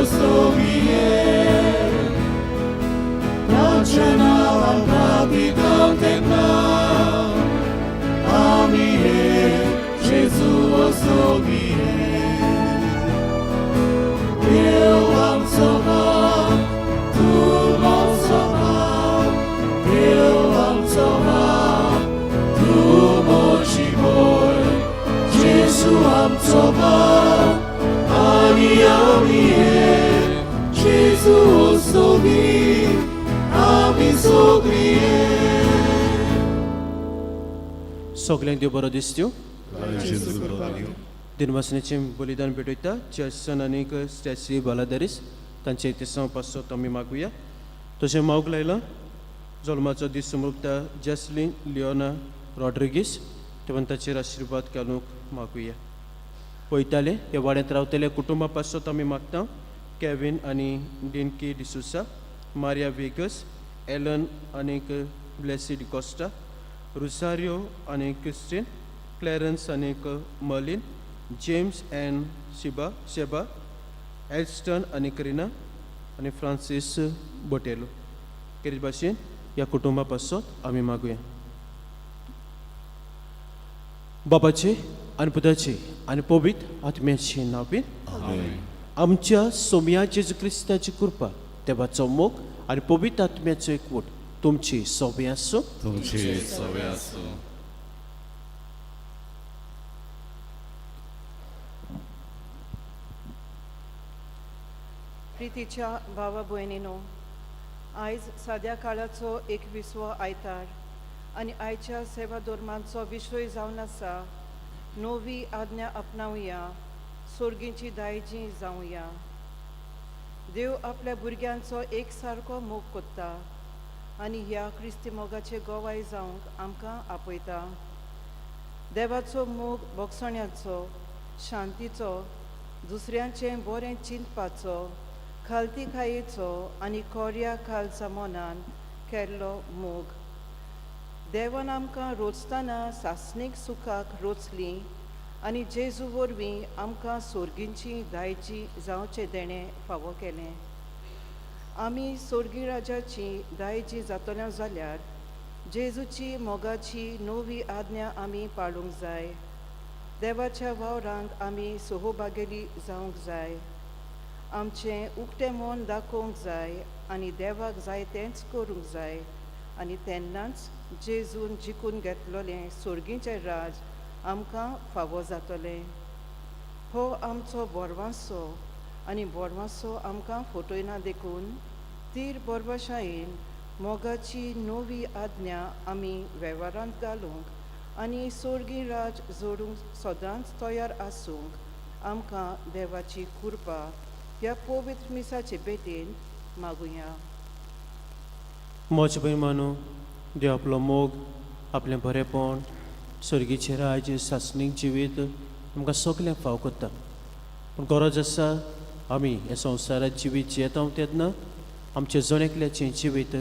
sobie, tańczę na walkaty tamtena, a mi Jezu o sobie. Eu am co mam, tu mam co mam, eu am co mam, tu moci mój, Jezu am co mam, ani ja mi Jezu o sobie, a mi sobie. सगळ्यांक देव बरो दिसत्यो Jezus wybawił. दिनवासनेचे बलिदान भेटयता Jason आनीक स्टॅसी बालादरीस तांचे इतिहासा पासत आमी मागुया तशें मागूंक लायलां जल्माचो दीस समृक्ता जॅसलीन Leona Rodrigues तेवून ताचेर आशिर्वाद घालूंक मागुया पळयताले ह्या वाड्यांत रावतले कुटुंबा पासत आमी मागता कॅविन आनी Dinky D'Souza Maria Vegas Allan आनीक ब्लेसी डिकोस्टा रुसारियो आनी क्रिस्टीन क्लॅरन्स आनीक Merlyn James and Sheba Alston आनी करिना आनी फ्रांसीस बोटेलो केरी भाशेन ह्या कुटुंबा पासत आमी मागुया बाबाचे आनी पुताचे आनी पवित्र आत्म्याचे नांव आमच्या सोम्या जेजू क्रिस्ताची कृपा देवाचो मोग आनी पवित्र आत्म्याचो एकवट तुमची सोबे आसूं तुमचे सवे असो. प्रितीच्या भावा भयणीनो आयज साद्या काळाचो 21वो आयतार आनी आयच्या सेवा धर्मांचो विशय जावन आसा नवी आज्ञा आपणावया सोर्गींची दायजी जावया देव आपल्या भुरग्यांचो एक सारको मोग कोत्ता आनी ह्या क्रिस्ती मोगाचे गोवाय जावंक आमकां आपयता देवाचो मोग बोगसण्याचो शांतीचो दुसऱ्यांचें बरें चिंतपाचो खालतीकायेचो आनी कोर्या खालचा मनान केल्लो मोग देवान आमकां रोचतना सासणीक सुखाक रोचली आनी जेजू वरवीं आमकां सोर्गींची दायजी जावचें देणें फावो केलें आमी सोर्गी राजाची दायजी जातल्या जाल्यार जेजूची मोगाची नवी आज्ञा आमी पाळूंक जाय देवाच्या वावरांत आमी सोहोबागेली जावंक जाय आमचें उक्तें मन दाखोवंक जाय आनी देवाक जाय तेंच करूंक जाय आनी तेन्नाच जेजून जिखून घेतलोलें सोर्गीचें राज आमकां फावो जातलें हो आमचो बोरवांसो आनी बोरवांसो आमकां फटयना देखून तीर बोरवाशायेन मोगाची नवी आज्ञा आमी वेव्हारांत घालूंक आनी सोर्गी राज जोडूंक सदांच तयार आसूंक आमकां देवाची कृपा ह्या पवित्र मिसाचे भेटेन मागुया मोच मानू देव आपलो मोग आपलें बरेपण सर्गीचें राज सासणीक जिवीत आमकां सगळ्यांक फाव करता पूण गरज आसा आमी ह्या संवसारांत जिवीत जियेता तेन्ना आमचे जण एकल्याचें जिवीत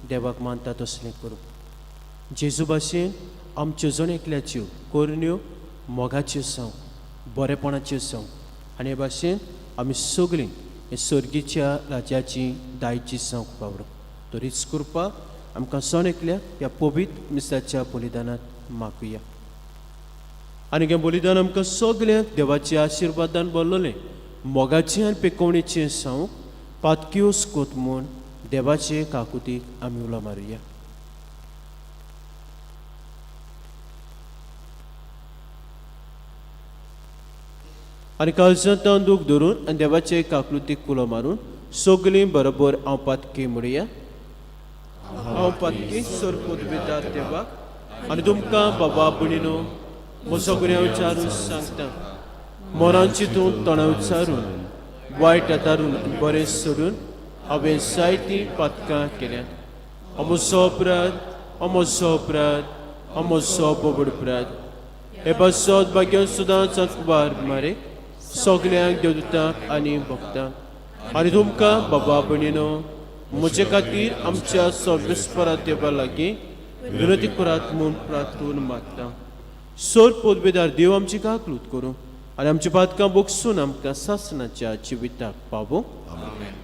देवाक मानता तसलें करूं जेजू भाशेन आमच्यो जण एकल्याच्यो कोरण्यो मोगाच्यो जावं बरेपणाच्यो जावं आनी हे भाशेन आमी सगळीं हे सर्गीच्या राजाची दायजी जावंक पावलो तरीच कृपा आमकां सण एकल्या ह्या पवित्र मिसाच्या बलिदानांत मागुया आनी हें बलिदान आमकां सगळ्यांक देवाच्या आशिर्वादान भरलोलें मोगाचें आनी पेकोवणेचें जावंक पातक्योस कोत म्हूण देवाचे काकुतीक आमी उलो मारुया आनी काळजांत दूख धरून आनी देवाचे काकुतीक उलो मारून सगळीं बरोबर हांव पातकी म्हणुया हांव पातकी सरपूत भितर देवाक आनी तुमकां बाबा भयणीनो म्हजो गुन्यांव विचारून सांगता मोरान चिंतून तोंडां विचारून वायट आदारून बरें सोडून हांवें जायतीं पातकां केल्यात म्हजो अपराध म्हजो अपराध म्हजो बोबड अपराध हे पासत भाग्यान सुद्दां वार मारे सगळ्यांक देवदूतांक आनी भक्तांक आनी तुमकां बाबा भयणीनो म्हजे खातीर आमच्या सर्वेस्परा देवा लागीं विनती करात म्हूण प्रार्थून मागता सोर पोदबेदार देव आमची काकलूत करूं आनी आमची पातकां बोगसून आमकां सासणाच्या जिविताक पावूं. आमेन.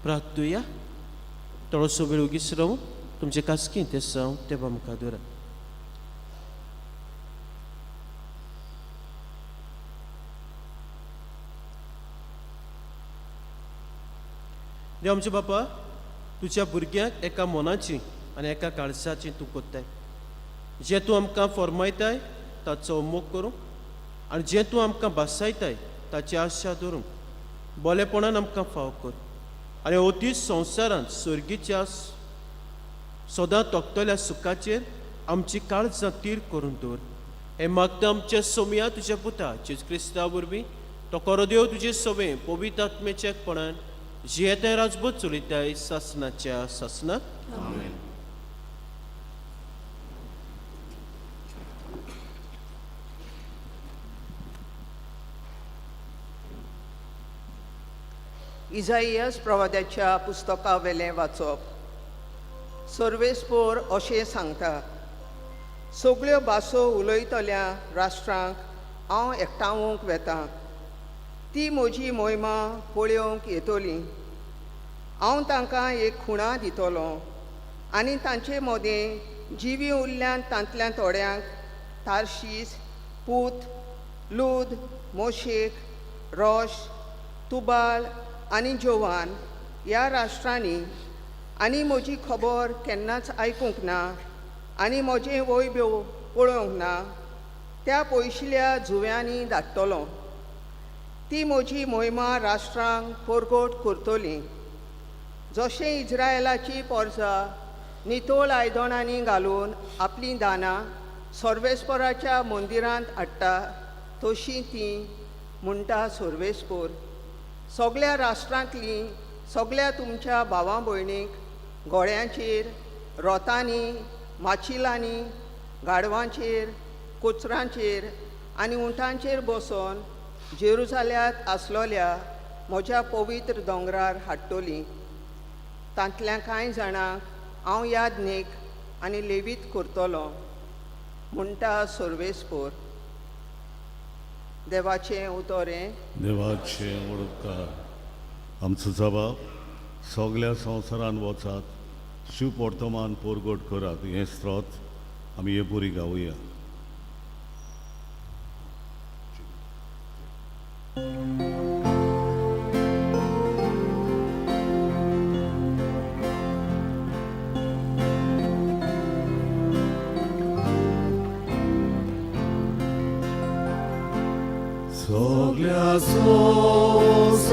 प्रार्थुया. थोडोसो वेळ उगीच रावूं तुमचे कासकी ते साव ते आमकां दवरा. देव आमचे बापा, तुज्या भुरग्यांक एका मोनाची आनी एका काळजाची तूं कोत्ताय. जें तूं आमकां फरमायताय ताचो मोग करूं आनी जें तूं आमकां भासायताय ताची आशा धरूंक बोलेपणान आमकां फाव कर. आनी अतीच संवसारांत सर्गीच्या सदां तोखतल्या सुखाचेर आमची काळजां तीर करून दवर. हें मागता आमच्या सोमया तुज्या पुता जेजू क्रिस्ता वरवीं तो खरो देव तुजे सवें पवित्र आत्मेच्या एकपणान जी येता राजभूत चलयताय सासणाच्या सासणाक. आमेन. इजाइयास प्रवाद्याच्या पुस्तका वेलें वाचप. सर्वेस्पोर अशें सांगता, सगळ्यो भासो उलयतल्या राष्ट्रांक हांव एकठांवूंक वेतां. ती म्हजी मोहिमा पळोवंक येतली हांव तांकां एक खुणा दितलो आनी तांचे मदें जिवी उरल्यान तांतल्या थोड्यांक तार्शीस, पूत, लूद, मोशेक, रोश, तुबाल आनी जोवान ह्या राष्ट्रांनी आनी म्हजी खबर केन्नाच आयकूंक ना आनी म्हजें वैभव पळोवंक ना त्या पयशिल्ल्या जुव्यांनी धाडटलो. ती म्हजी मोहिमा राष्ट्रांक परगट करतली. जशें इज्रायलाची पोरसां नितोळ आयदनांनी घालून आपलीं दानां सर्वेस्पराच्या मंदिरांत हाडटा तशीं तीं म्हणटा सर्वेस्पर, सगळ्या राष्ट्रांतलीं सगळ्या तुमच्या भावां भयणीक गोळ्यांचेर, रोतांनी, माचिलांनी, गाडवांचेर, कोचरांचेर आनी उंटांचेर बसोन जेरुसाल्यांत आसलोल्या म्हज्या पवित्र दोंगरार हाडटलीं. तांतल्या कांय जाणांक हांव यादनीक आनी लेवीत करतलो म्हणटा सर्वेस्पर. देवाचें उतोरें. देवाचें उडोवकार. आमचो जबाब सगळ्या संवसारान वचात, शुभ वर्तमान परगट करात. हें स्त्रोत आमी हे बरी गावया. सगळ्या संवसाराक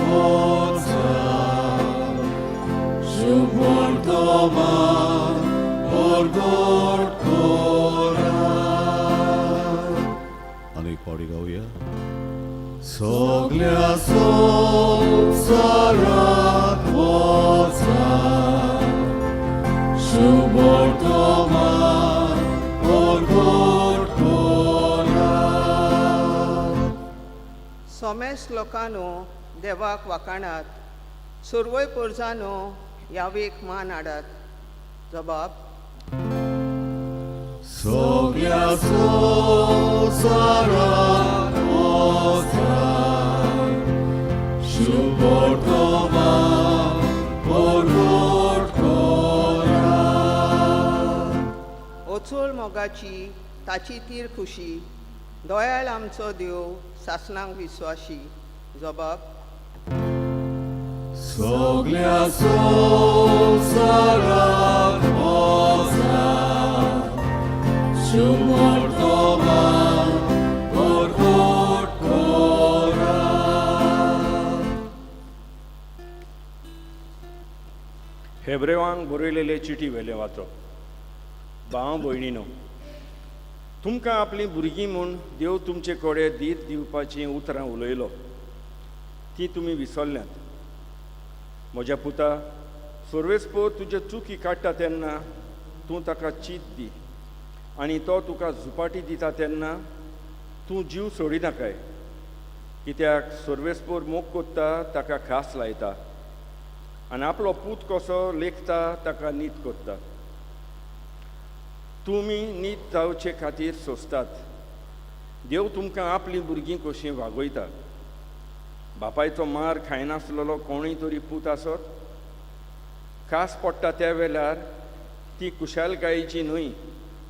वचात, शुभ वर्तमान परगट करात. आनी एक पावटी गावया. सगळ्या संवसाराक वचात, शुभ वर्तमान परगट करात. सोमेस लोकांनो देवाक वाखाणात, सर्वय परजांनो यावेक मान हाडात. जबाब. सगळ्या संवसाराक वचात, शुभ वर्तमान परगट करात. ओचोळ मोगाची ताची तीर खुशी, दोयाळ आमचो देव सासणांक विस्वाशी. जबाब. सगळ्या संवसाराक वचात, शुभ वर्तमान परगट करात. हेब्रेवांक बरयलेले चिटी वेले वाचप. भाव भयणीनो, तुमकां आपलीं भुरगीं म्हूण देव तुमचे कडेन दीत दिवपाचीं उतरां उलयलो ती तुमी विसरल्यांत. म्हज्या पुता, सर्वेस्पर तुजे चुकी काडटा तेन्ना तूं ताका चीत दी आनी तो तुका झुपाटी दिता तेन्ना तूं जीव सोडिनाकाय. कित्याक सर्वेस्पर मोग कोत्ता ताका खास लायता आनी आपलो पूत कसो लेखता ताका नीत कोत्ता. तुमी नीत जावचे खातीर सोंसतात. देव तुमकां आपलीं भुरगीं कशीं वागयता. बापायचो मार खायनासलेलो कोणूय तरी पूत आसत, खास पडटा त्या वेळार ती कुशालकायेची न्हय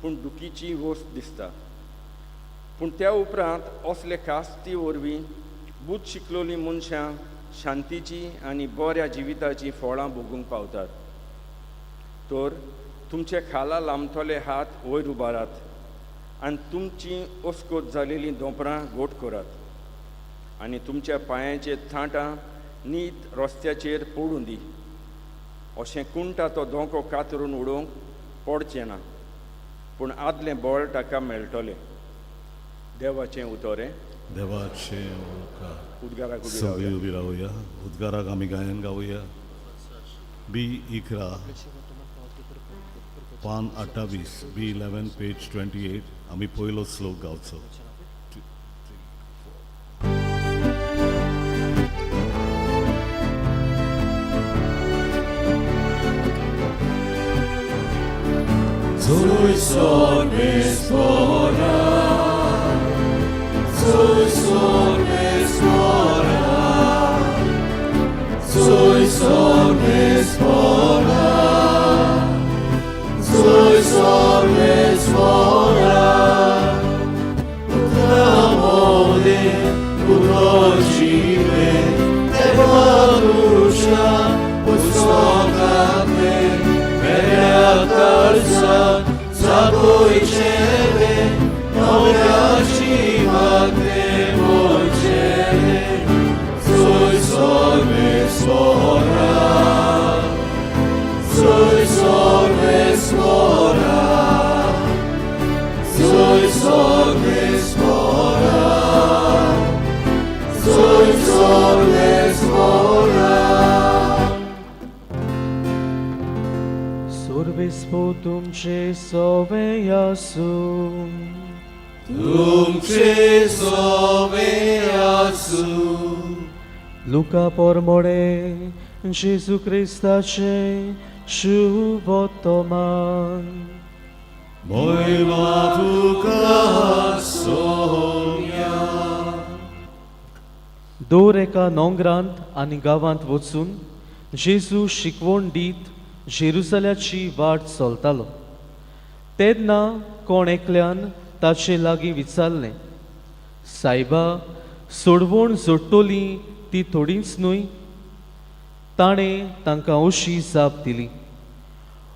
पूण दुखीची वस्त दिसता. पूण त्या उपरांत असले कास्ती वरवीं बूध शिकलोलीं मनशां शांतीची आनी बऱ्या जिविताची फळां भोगूंक पावतात. तर तुमचे खाला लांबतले हात वयर उबारात आनी तुमची ओस्कोत जालेलीं दोंपरां गोट करात आनी तुमच्या पांयाचे थांटां नीत रस्त्याचेर पडूं दी. अशें कुंटा तो धोको कातरून उडोवंक पडचें ना, पूण आदलें बळ ताका मेळटलें. देवाचें उतोरें. देवाचें उडोवकार. उद्गाराक उबी सगळीं रावया. उबी रावया. उद्गाराक आमी गायन गावया. B11 पान 28 B11 पेज 28 आमी पयलो श्लोक गावचो. Zój sorvészpora, zój sorvészpora, zój Urvispo तुमचे सोवे आसूं तुमचे सोवे आसूं Luca pormore Gesù Christace शुभ वर्तमान Moima tuka sonia. दर एका नोंगरांत आनी गांवांत वचून जेजू शिकवण दीत जेरुसल्याची वाट चलतालो. तेन्ना कोण एकल्यान ताचे लागीं विचारलें, सायबा, सोडवण जोडटली ती थोडीच न्हय? ताणें तांकां अशी जाप दिली,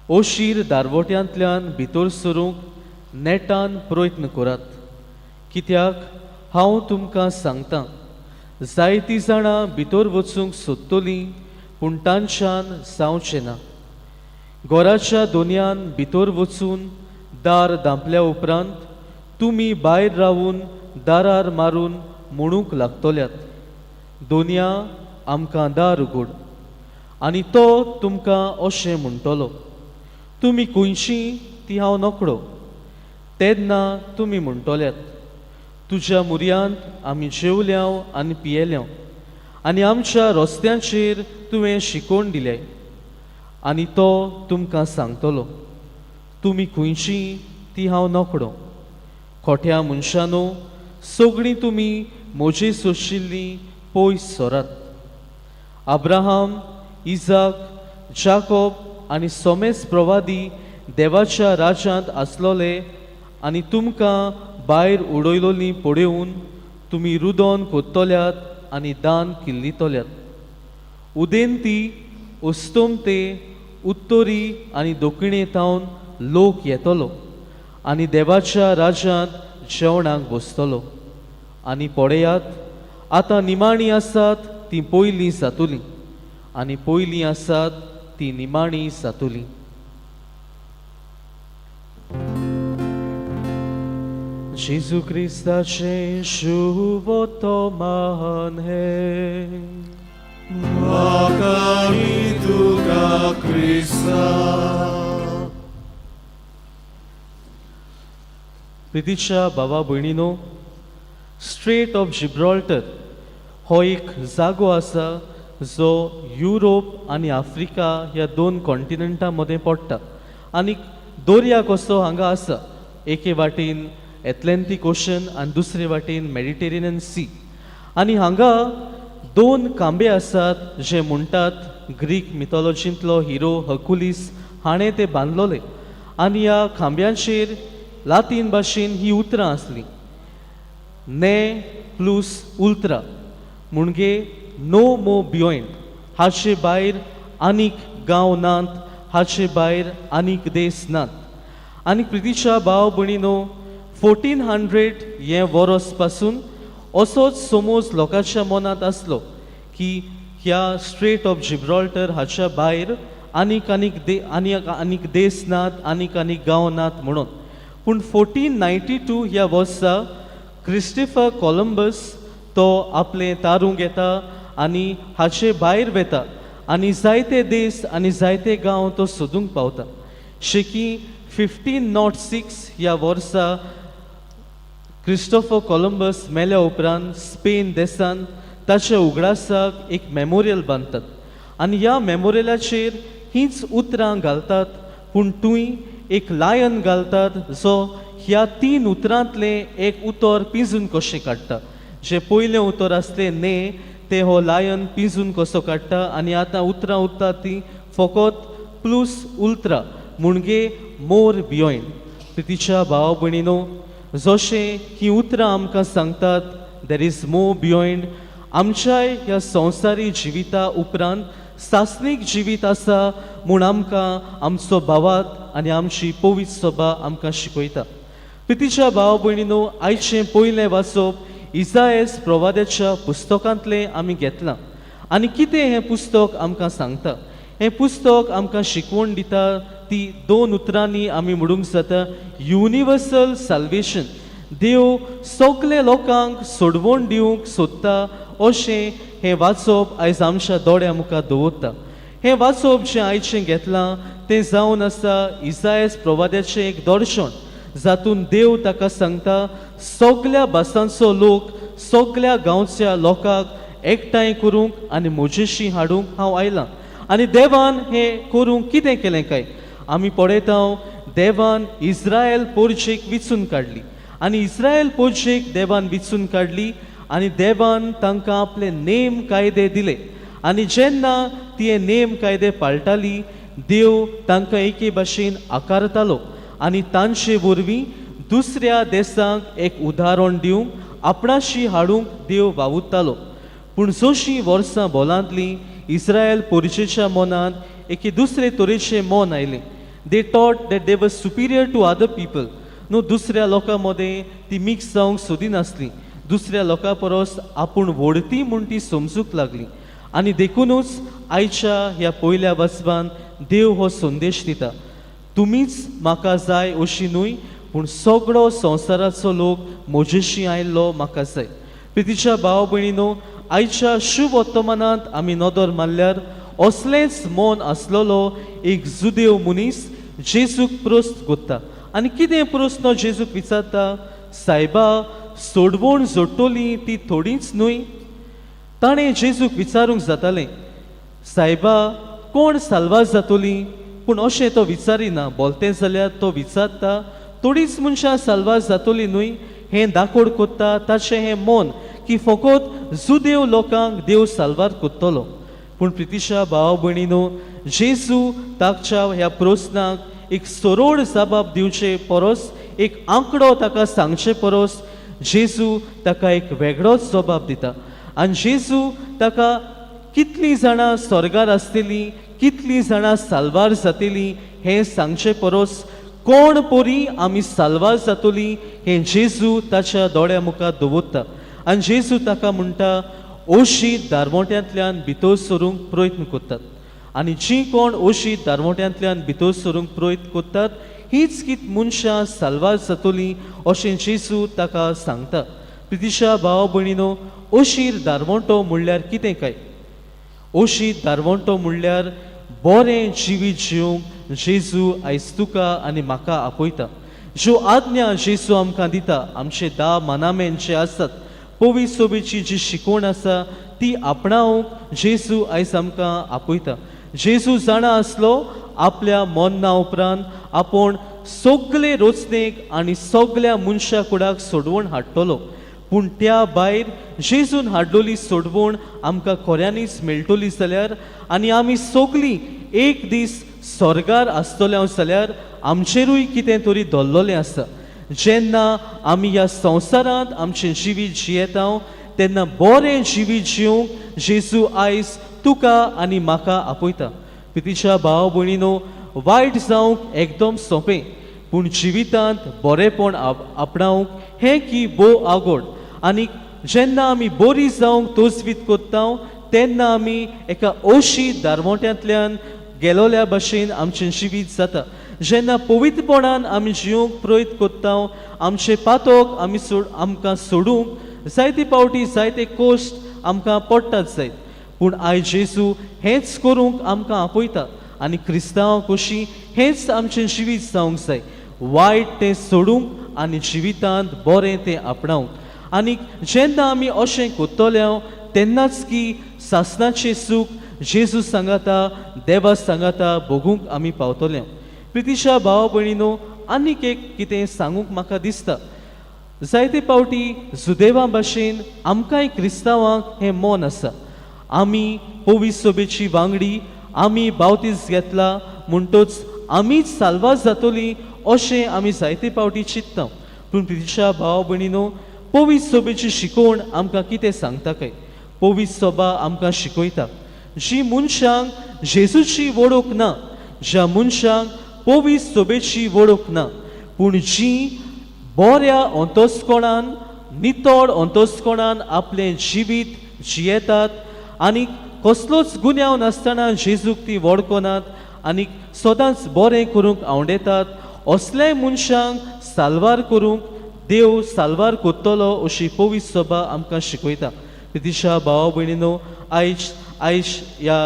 ओशीर दारवट्यांतल्यान भितर सरूंक नेटान प्रयत्न करात, कित्याक हांव तुमकां सांगतां, जायतीं जाणां भितर वचूंक सोदतलीं पूण तांच्यान जावचें ना. घराच्या दोनयान भितर वचून दार धांपल्या उपरांत तुमी भायर रावून दारार मारून म्हणूंक लागतल्यात, दोनया आमकां दार उगड. आनी तो तुमकां अशें म्हणटलो, तुमी खंयचीं ती हांव नोकळो. तेन्ना तुमी म्हणटल्यात, तुज्या मुर्यांत आमी जेवल्याव आनी पियेल्याव आनी आमच्या रस्त्यांचेर तुवें शिकोवन दिलें. आनी तो तुमकां सांगतलो, तुमी खंयचीं ती हांव नोकळो. खोट्या मनशानो, सगळीं तुमी म्हजी सोशिल्लीं पयस सोरात. अब्राहम, इजाक, जाकोब आनी सोमेस प्रवादी देवाच्या राज्यांत आसलोले आनी तुमकां भायर उडयलोलीं पळोवन तुमी रुदोन कोत्तल्यात आनी दान किल्लीतल्यात. उदेंती, उस्तोमते, उत्तरी आनी दक्षिणेंतावन लोक येतलो आनी देवाच्या राज्यांत जेवणाक बसतलो. आनी पळयात, आतां निमाणीं आसात तीं पयलीं जातलीं आनी पयलीं आसात तीं निमाणीं जातलीं. जेजू क्रिस्ताचें शुभ वर्तमान हे. Makani tuka Krista. प्रितीच्या भावा भयणीनो, स्ट्रेट ऑफ जिब्राल्टर हो एक जागो आसा जो युरोप आनी आफ्रिका ह्या दोन कॉन्टिनेंटा मदें पडटा. आनी दर्या कसो हांगा आसा, एके वाटेन एथलॅंटीक ओशन आनी दुसरे वाटेन मेडिटेरेनियन सी. आनी हांगा दोन खांबे आसात जे म्हणटात ग्रीक मिथॉलॉजींतलो हिरो हर्कुलीस हाणें ते बांदलोले. आनी ह्या खांब्यांचेर लातीन भाशेन ही उतरां आसलीं, ने प्लस उल्त्रा म्हणजे नो मो बियॉयंड. हाचे भायर आनीक गांव नात, हाचे भायर आनीक देस नात. आनी प्रितीच्या भाव भयणीनो, 1400 हे वर्स पासून असोच समज लोकांच्या मनांत आसलो की ह्या स्ट्रेट ऑफ जिब्राल्टर हाच्या भायर आनीक देस नात, आनीक गांव नात म्हणून. पूण 1492 ह्या वर्सा क्रिस्टोफर कोलंबस तो आपलें तारूंक येता आनी हाचे भायर वेता आनी जायते देस आनी जायते गांव तो सोदूंक पावता. शेकी 1506 ह्या वर्सा क्रिस्टोफर कोलंबस मेल्या उपरांत स्पेन देशान ताच्या उगडासाक एक मेमोरियल बांदतात आनी ह्या मेमोरियलाचेर हीच उतरां घालतात, पूण थंय एक लायन घालतात जो ह्या 3 उतरांतले एक उतर पिंजून कशें काडटा. जे पयलें उतर आसलें ने, ते हो लायन पिंजून कसो काडटा. आनी आतां उतरां उरतात ती फकत प्लस उल्त्रा म्हणजे मोर बियॉयंड. प्रितीच्या भाव भयणीनो, जशें ही उतरां आमकां सांगतात देर इज मोर बियॉयंड, आमच्याय ह्या संवसारी जिविता उपरांत सासनीक जिवीत आसा म्हूण आमकां आमचो भावात आनी आमची पवित्र सभा आमकां शिकयता. प्रितीच्या भाव भयणीनो, आयचें पयलें वाचप इसायस प्रवाद्याच्या पुस्तकांतलें आमी घेतलां. आनी कितें हें पुस्तक आमकां सांगता? हें पुस्तक आमकां शिकवण दिता ती 2 उतरांनी आमी म्हणूंक जाता, युनिवर्सल सॅल्वेशन. देव सगळे लोकांक सोडवण दिवंक सोदता अशें हें वाचप आयज आमच्या दोळ्या मुखार दवरता. हें वाचप जें आयचें घेतलां तें जावन आसा इसायास प्रवाद्याचें एक दर्शन, जातून देव ताका सांगता सगल्या भासांचो लोक, सगल्या गांवच्या लोकांक एकठांय करूंक आनी म्हजेशी हाडूंक हांव आयलां. आनी देवान हें करूंक कितें केलें काय आमी पळयता, देवान इस्रायल पोरचेक विचून काडली आनी इस्रायल पोरचेक देवान विचून काडली आनी देवान तांकां आपले नेम कायदे दिले. आनी जेन्ना ती नेम कायदे पाळटाली देव तांकां एके भाशेन आकारतालो आनी तांचे वरवीं दुसऱ्या देशांक एक उदाहरण दिवंक आपणाशी हाडूंक देव वावुरतालो. पूण जशीं वर्सां बोलांतलीं इस्रायल पोरचेच्या मनांत एके दुसरे तरेचें मन आयलें. दे थॉट दॅट दे वर सुपिरियर टू अदर पीपल. न्हू दुसऱ्या लोकां मदें ती मिक्स जावंक सोदिनासलीं, दुसऱ्या लोकां परस आपूण व्हडती म्हूण ती समजूंक लागली. आनी देखूनच आयच्या ह्या पयल्या वचपान देव हो संदेश दिता, तुमीच म्हाका जाय अशी न्हय, पूण सगळो संवसाराचो लोक म्हजेशी आयिल्लो म्हाका जाय. प्रितीच्या भाव भयणीनो, आयच्या शुभ वर्तमानांत आमी नदर मारल्यार असलेंच मन आसलेलो एक जुदेव मनीस जेजूक प्रस्न कोत्ता. आनी कितें प्रस्न जेजूक विचारता, सायबा सोडवण जोडटली ती थोडीच न्हय. ताणें जेजूक विचारूंक जातालें, सायबा कोण साल्वार जातली, पूण अशें तो विचारिना. बोलतें जाल्यार तो विचारता थोडीच मनशां साल्वार जातली न्हय, हें दाखोड कोत्ता ताचें हें मन की फकत जुदेव लोकांक देव साल्वार कोत्तलो. पूण प्रितीच्या भाव भयणीनो, जेजू ताच्या ह्या प्रस्नाक एक सरळ जबाब दिवचे परस, एक आंकडो ताका सांगचे परस जेजू ताका एक वेगळोच जबाब दिता. आनी जेजू ताका कितलीं जाणां स्वर्गार आसतलीं, कितलीं जाणां साल्वार जातलीं हें सांगचे परस कोण परी आमी साल्वार जातलीं हें जेजू ताच्या दोळ्या मुखार दवरता. आनी जेजू ताका म्हणटा, ओशीत दारमोट्यांतल्यान भितर सरूंक प्रयत्न करतात. आनी जीं कोण ओशीत दारमोट्यांतल्यान भितर सरूंक प्रयत्न करतात हीच कित मनशां साल्वार जातलीं अशें जेजू ताका सांगता. प्रितीच्या भाव भयणीनो, ओशीर दारमोटो म्हणल्यार कितें काय? ओशीत दारवंटो म्हणल्यार बरें जिवीत जिवंक जेजू आयज तुका आनी म्हाका आपयता. ज्यो आज्ञा जेजू आमकां दिता, आमचे 10 मानामेंट जे आसात, पवित्र सोबेची जी शिकवण आसा ती आपणावंक जेजू आयज आमकां आपयता. जेजू जाणा आसलो आपल्या मरणा उपरांत आपूण सगळे रोचणेक आनी सगळ्या मनशां कुडाक सोडवण हाडटलो. पूण त्या भायर जेजून हाडलोली सोडवण आमकां खऱ्यांनीच मेळटली जाल्यार आनी आमी सगळीं एक दीस स्वर्गार आसतले जाल्यार आमचेरूय कितें तरी धरलेलें आसा. जेन्ना आमी ह्या संवसारांत आमचें जिवीत जियेता तेन्ना बरें जिवीत जिवंक जेजू आयज तुका आनी म्हाका आपयता. प्रितीच्या भाव भयणीनो, वायट जावंक एकदम सोंपें, पूण जिवितांत बरेंपण आपणावंक हें की भोव आवड. आनी जेन्ना आमी बरीं जावंक तोजवीत कोत्ता तेन्ना आमी एका ओशीत दारमोट्यांतल्यान गेलोल्या भाशेन आमचें जिवीत जाता. जेन्ना पवित्रपणान आमी जिवंक प्रयत्न कोत्ता, आमचे पातोक आमकां सोडूंक जायते पावटी जायते कोश्ट आमकां पडटात जायत. पूण आयज जेजू हेंच करूंक आमकां आपयता आनी क्रिस्तांवां कशीं हेंच आमचें जिवीत जावंक जाय. वायट तें सोडूंक आनी जिवितांत बरें तें आपणावंक. आनी जेन्ना आमी अशें कोत्तले तेन्नाच की सासणाचें सूख जेजू सांगाता, देवा सांगाता भोगूंक आमी पावतले. प्रितीच्या भाव भयणीनो, आनीक एक कितें सांगूंक म्हाका दिसता. जायते पावटी सुदैवा भाशेन आमकांय क्रिस्तांवांक हें मन आसा. आमी पवित्र सोबेची वांगडी, आमी बावतीज घेतला म्हणटच आमीच साल्वार जातलीं अशें आमी जायते पावटी चिंतता. पूण प्रितीच्या भाव भयणीनो, पवित्र सोबेची शिकवण आमकां कितें सांगता काय? पवित्र सोबा आमकां शिकयता, जी मनशांक जेजूची वळख ना, ज्या मनशांक पवित्र सोबेची वळख ना, पूण जीं बऱ्या अंतस्कोणान, नितळ अंतस्कोणान आपलें जिवीत जियेतात आनी कसलोच गुन्यांव नासतना जेजूक ती वळखनात आनी सदांच बरें करूंक आवडेतात, असल्या मनशांक साल्वार करूंक देव साल्वार कोत्तलो अशी पवित्र सोबा आमकां शिकयता. प्रितीच्या भाव भयणीनो, आयज ह्या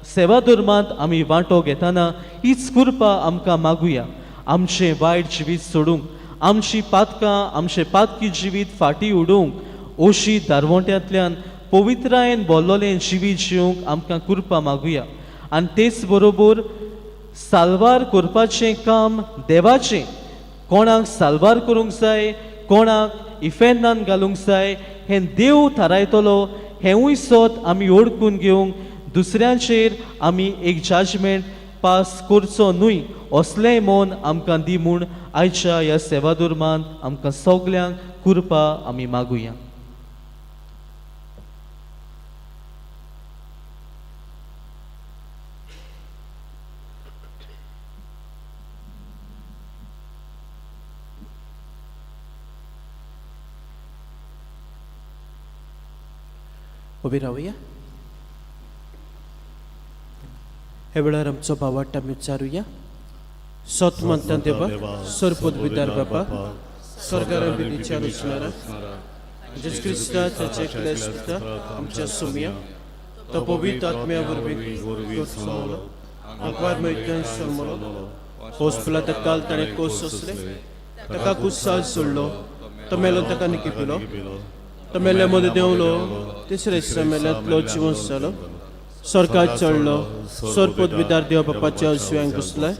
सेवा धर्मांत आमी वांटो घेतना हीच कृपा आमकां मागुया. आमचें वायट जिवीत सोडूंक, आमची पातकां, आमचें पातकी जिवीत फाटीं उडोवंक, ओशी दारवोंट्यांतल्यान पवित्रायेन भरलोलें जिवीत जिवंक आमकां कृपा मागुया. आनी तेच बरोबर साल्वार करपाचें काम देवाचें. कोणाक साल्वार करूंक जाय, कोणाक इफेन्नान घालूंक जाय, हें देव थारायतलो. हेंवूय सोत आमी ओळखून घेवंक दुसऱ्यांचेर आमी एक जजमेंट पास करचो न्हय, असलें मोन आमकां दी म्हूण आयच्या ह्या सेवा धर्मांत आमकां सगल्यांक कृपा आमी मागुया. उबी रावया. हे वेळार आमचो भावाट आमी उच्चारुया. सोत म्हणटा देवा, सोरपोत भितर बापा, स्वर्गार विधीच्या रुचणारा जेस क्रिस्ता त्याचे क्लेस्ता आमच्या सुमिया तो पवित्र आत्म्या वरवीं आंकवार मेळटन सलमलो होस्पला तकाल ताणें कोस सोसले ताका कुस्साल सोडलो तो मेलो ताका निकिपिलो तो मेल्या मदें देंवलो तिसरे दिसा मेल्यांतलो जिवन जालो स्वर्गात चडलो सोरपोत भितर देव बापाच्या अलसुयांक घुसलाय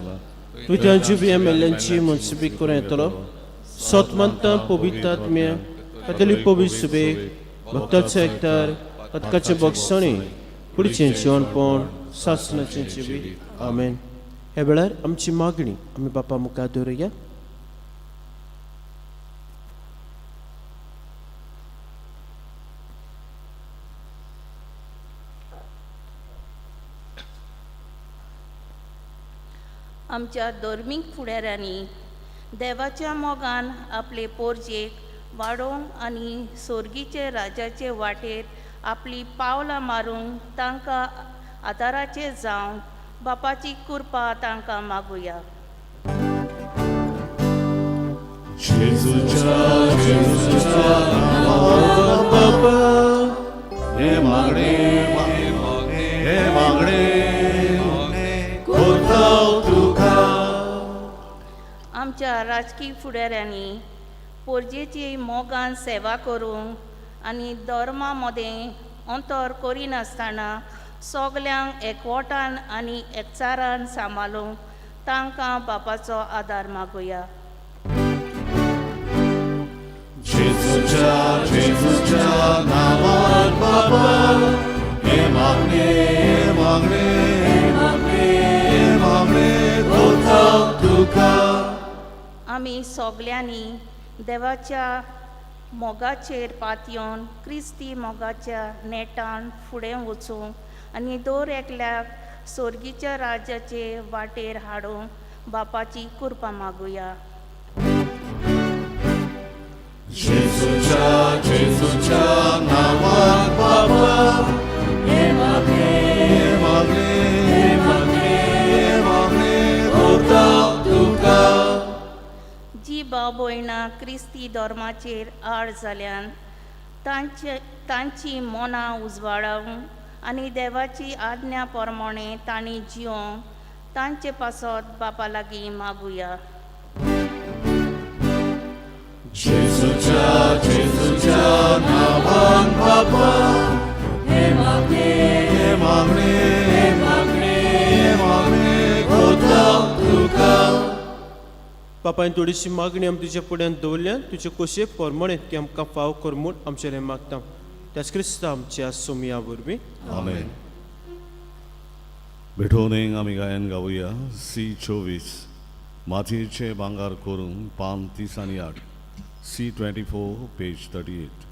तुज्या जिविया मेल्ल्यांची मनसुबी करूं येतलो सोतमंत पवित्र आत्म्या कथोलीक पवित्र सुबेक भक्ताचो एकठार पथकाचे बक्षणी पुढचें जेवणपण सासणाचें जिवीत आमेन. ह्या वेळार आमची मागणी आमी बापा मुखार दवरुया. आमच्या धर्मीक फुडाऱ्यांनी देवाच्या मोगान आपले पोरजेक वाडोवंक आनी सोर्गीचे राजाचे वाटेर आपली पावलां मारूंक तांकां आदाराचे जावन बापाची कृपा तांकां मागुया. आमच्या राजकीय फुडाऱ्यांनी पोरजेची मोगान सेवा करूंक आनी धर्मा मदें अंतर करिनासतना सगल्यांक एकवटान आनी एकचारान सांबाळूंक तांकां बापाचो आदार मागुया. आमी सगल्यांनी देवाच्या मोगाचेर पातयोन क्रिस्ती मोगाच्या नेटान फुडें वचूंक आनी दर एकल्याक सोर्गीच्या राज्याचे वाटेर हाडूंक बापाची कृपा मागुया. जी भाव भयणां क्रिस्ती धर्माचेर आड जाल्यान तांची मनां उजवाडावंक आनी देवाची आज्ञा प्रमाणे तांणी जिवंक तांचे पासत बापा लागीं मागुया. बापायन थोडीशी मागणी आमी तुजे फुड्यान दवरल्यान तुजे खोशये प्रमाणे ती आमकां फाव कर म्हूण आमचें मागता त्याच क्रिस्ता आमच्या सोमिया वरवीं आमेन. बेठोनेक आमी गायन गावुया C24 मातयेचें भांगार करूंक पान 30 आनी 8 C24 पेज 38.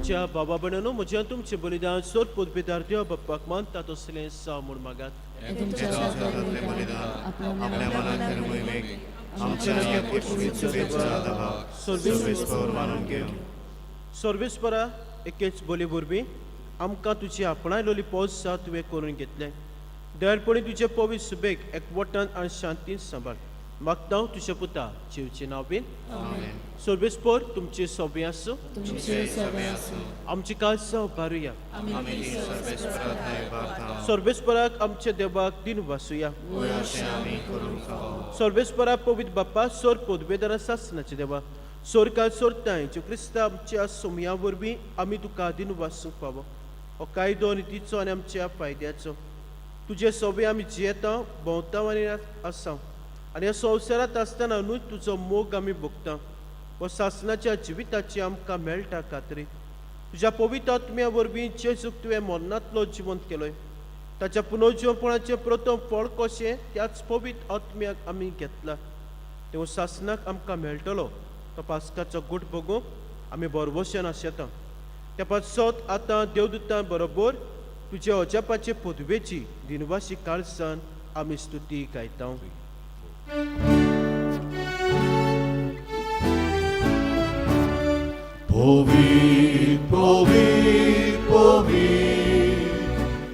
आमच्या बाबा भयणांनो, म्हज्या तुमचे बलिदान सोड पोतबेदार देव बाप्पाक मानतात असलें सा म्हूण मागात. तुमच्या स्वागतातले बलिदान आपल्या मनांतल्या मोहिमेक आमच्या नव्या शुभेच्छा दवा सर्वेस्पर मानून घेऊ. सर्वेस्परा एकेच बोली वरवीं आमकां तुजी आपणायलोली पोसा तुवें करून घेतलें. दयाळपणी तुजे पवित्र सुबेक एकवटान आनी शांतीन सांबाळ. मागता हांव तुज्या पुता जीवचे नांव बीन. सर्वेस्पर तुमचे सोबे आसूं. आमची काळजां उबारुया. सर्वेस्पराक आमच्या देवाक दिन वासुया. सर्वेस्परा पवित्र बाप्पा सोर पोतबेदारा सासनाचे देवा सोरकां सोरताय ज्यो क्रिस्ता आमच्या सोमया वरवीं आमी तुका दिन वासूंक पावो. हो कायदो नितीचो आनी आमच्या फायद्याचो. तुजे सोबे आमी जियेता भोंवता आनी आसा आनी ह्या संवसारांत आसतना न्हू तुजो मोग आमी भोगता. हो सासनाच्या जिविताची आमकां मेळटा खात्री. तुज्या पवित्र आत्म्या वरवीं जेजूक तुवें मरणांतलो जिवंत केलोय. ताच्या पुनर्जीवनपणाचें प्रथम फळ कशें त्याच पवित्र आत्म्याक आमी घेतला. तेव्हा सासनाक आमकां मेळटलो तो पास्काचो गूट बगूंक आमी बरवशेन आशेता. त्या पासत आतां देवदूतां बरोबर तुज्या अजापाचे पदवेची दिनवाशी काळजान आमी स्तुती गायता. Povit, povit, povit,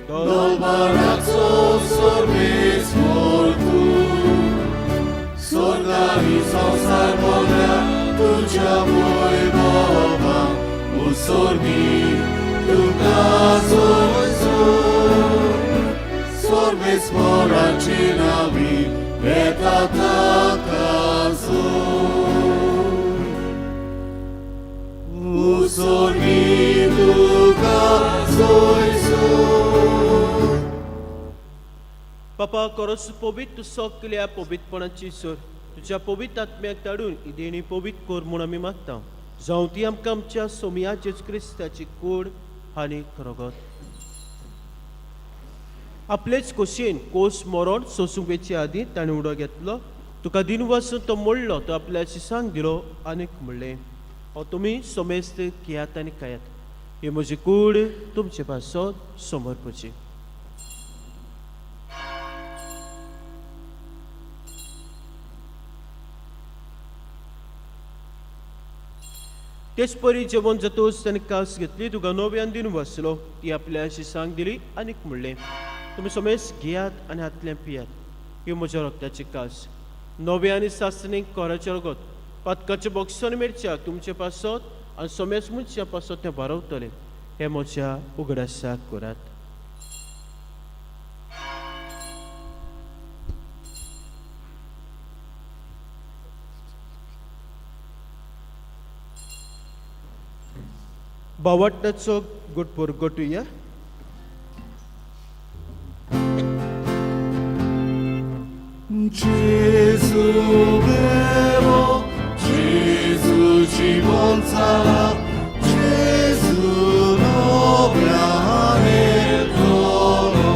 dolbaraco sorbes mortu, sorga i संसार Boga, तुझ्या वैभवा, उsorgi, तुका sorbes moraci navi, petata बापा खरोच पवित्र सगल्या पवित्रपणाची सोर तुझ्या पवित्र आत्म्याक धाडून ही देणी पवित्र कर म्हूण आमी मागता. जावं ती आमकां आमच्या सोमया जेजू क्रिस्ताची कूड आनी खरोगत. आपलेच खोशेन कोस मरण सोसूंक वेचे आदीं ताणें उडो घेतलो. तुका दिन वासून तो मोडलो तो आपल्याची सांग दिलो आनीक म्हणलें हो तुमी सोमेस्त घेयात आनी खायात. ही म्हजी कूड तुमचे पासत समर्पची. तेच परी जेवण जातोच ताणें कास घेतली. तुका नव्यान दिन वाचलो ती आपल्याशी सांग दिली आनीक म्हणलें तुमी सोमेस घेयात आनी हातलें पियात. ही म्हज्या रक्ताची कास नव्या आनी सासणीक कोराचें रगत पातकाच्या बॉक्सान मेरच्याक तुमचे पासत आनी सोमेस मनशा पासत तें बारवतलें. हें म्हज्या उगडासाक करात. बावटण्याचो गुटपूर गोटुया. Gesù vero, Gesù জীবন ছাড়া, Gesù নব্যানের ধরো.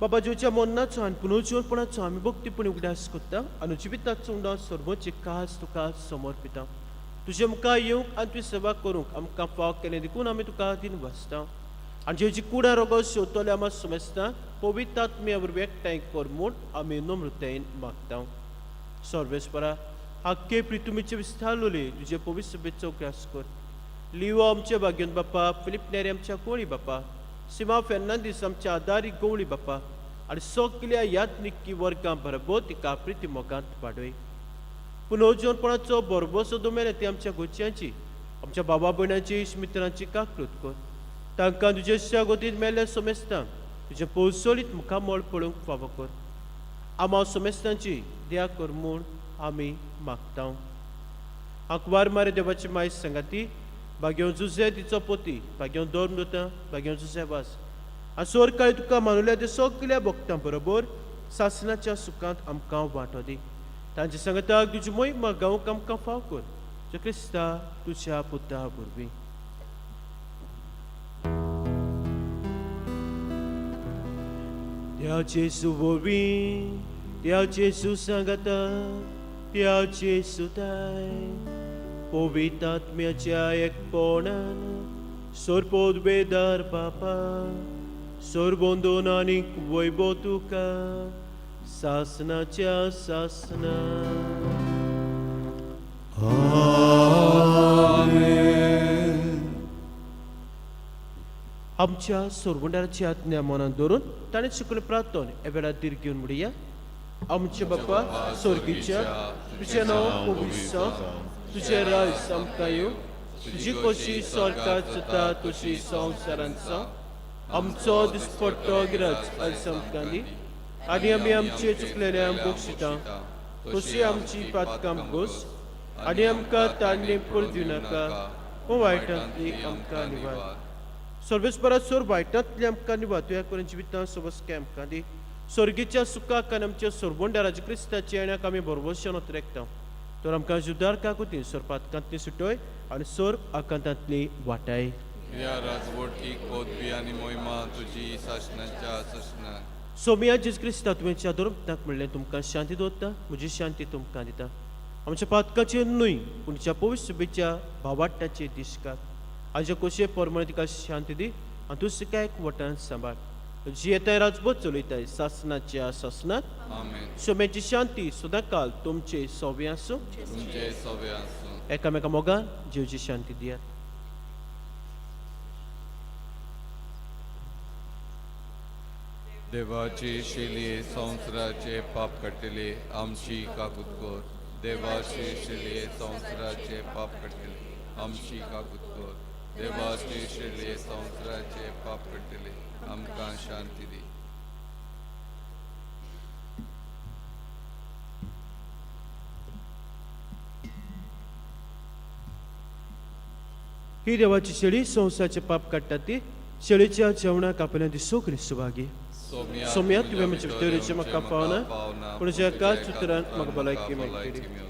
बाबा ज्योच्या मरणाचो आनी पुनर्जीवनपणाचो आमी भक्तीपणी उगडास करता आनी जिविताचो उंडा सर्वोच्च कास तुका समर्पिता. तुजे मुखार येवंक आनी तुजी सेवा करूंक आमकां फाव केलें देखून आमी तुका दिन वाचता. आनी जेची कुडा रगत शेवतले आमी समजता पवित्र आत्म्या वरवीं एकठांय कर म्हूण आमी नम्रतायेन मागता. सर्वेस्परा आख्खे प्रितुमीचे विस्तारलोले तुजे पवित्र सभेचो उगडास कर. लिओ आमचे भाग्यन बापा, फिलिप नेरे आमच्या कोळी बापा, सिमा फेर्नांदीस आमच्या आदारी गवळी बापा आनी सगल्या यात्निकी वर्गां बरोबर तिका प्रिती मोगांत वाडय. पुनर्जीवनपणाचो बरोबरसो दोमेले ती आमच्या गोंयच्यांची आमच्या बाबा भयणांची इश्मित्रांची काकूत कर. तांकां तुजे शागोतीत मेल्ल्या सोमेस्तांक तुजे पौसोलीत मुखामोळ पळोवंक फावो कर. आमां सोमेस्तांची दया कर म्हूण आमी मागता. आंकवार मारे देवाची मायज सांगाती भाग्यो जुजे तिचो पोती, भाग्यो दोन दोता, भाग्यो जुजे वास आनी सोर काळी तुका मानुल्या ते सगल्या भक्तां बरोबर सासणाच्या सुखांत आमकां वांटो दी. तांचे सांगताक तुजी मोहिमा गावंक आमकां फाव कर. जे क्रिस्ता तुज्या पुता वरवीं. त्या जेजू वरवीं, त्या जेजू सांगता, त्या जेजू दाय पवित्रात्म्याच्या एकपणान सोरपोदबेदार बापा सोरबोंदोन आनीक वैभव तुका सासनाच्या सासना आमच्या सोरबोंडाराची आज्ञा मनात दवरून ताणें शिकून प्रार्थन एवेळार दीर घेवन म्हणया आमचे बापा स्वर्गीच्या तुझें नांव पवित्र तुझें राज आमकां येवं तुजी कशी स्वर्गात जाता तशी संवसारांत जावं आमचो दिसपट्टो गिराज आयज आमकां दी आनी आमी आमचे चुकलेल्यांक बक्षिता तशी आमची पातकां घोस आनी आमकां ताणें पडूं दिवं नाका पूण वायटांतली आमकां निवाड सर्वेस्परात सोर वायटांतली आमकां निवाड तुया करून जिवितांत सबसके आमकां दी स्वर्गीच्या सुखाक आनी आमच्या सोरबोंड्या राज क्रिस्ताच्या येण्याक आमी भरवोशन उतरेकता तर आमकां जुदार काकुती सोर पातकांतली सुटोय आनी सोर आकांतांतली वाटाय या राजवटीक पदवी आनी मोहिमा तुजी शासनाच्या शासना सोमिया जेजू क्रिस्ता तुवेंच्या धर्मताक म्हणलें तुमकां शांती दवरता म्हजी शांती तुमकां दिता आमच्या पातकाचेर न्हय पूण तुज्या पवित्र सुबेच्या भावाटाचेर दिसकात आमच्या कोशे परमणे तिका शांती दी आनी तूं सिकायक वटान सांबाळ जी येताय राजभोग चलयताय शासनाच्या शासनात आमेन सोम्याची शांती सदांकाल तुमचे सोबे आसूं तुमचे सवे आसूं एकामेका मोगान जीवची शांती दियात देवाचे शिले संवसाराचे पाप काडटले आमची काकूत कर देवाचे शिले संवसाराचे पाप काडटले आमची काकूत कर देवाचे शिले संवसाराचे पाप काडटले आमकां शांती दी ही देवाची शेळी संवसाराचे पाप काडटा ती शेळीच्या जेवणाक आपल्या दिसो क्रिस्तू भागी सोम्या तुवें म्हजे भितरीचे म्हाका पावना पूण ज्या एकाच उतरांत म्हाका भलायकी मेळटली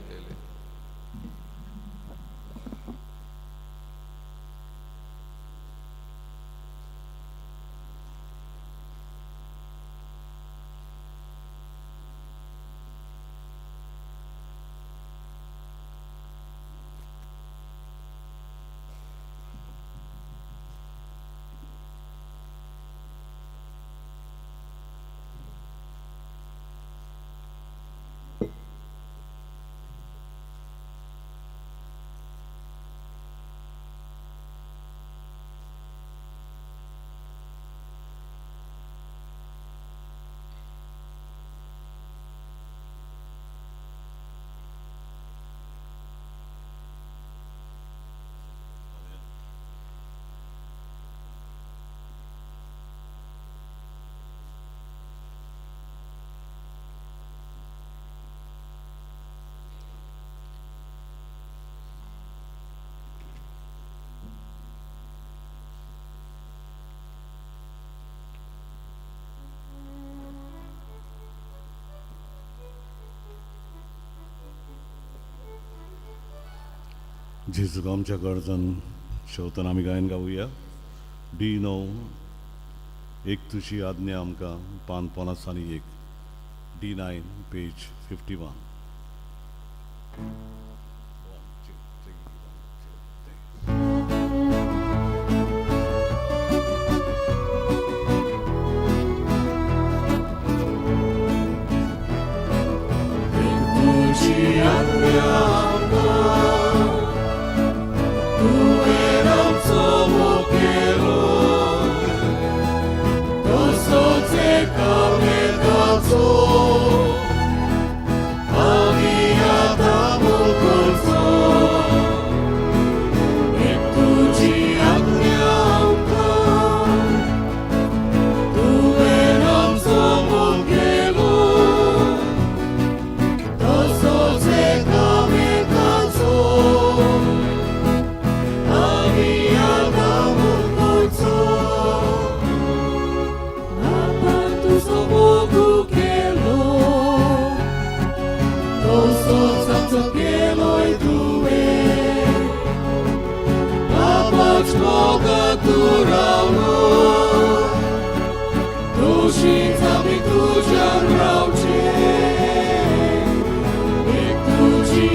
जेजूक आमच्या गरजन शेवतान आमी गायन गावुया D9 एक तुशी आज्ञा आमकां 551 D9 पेज 51 Tuji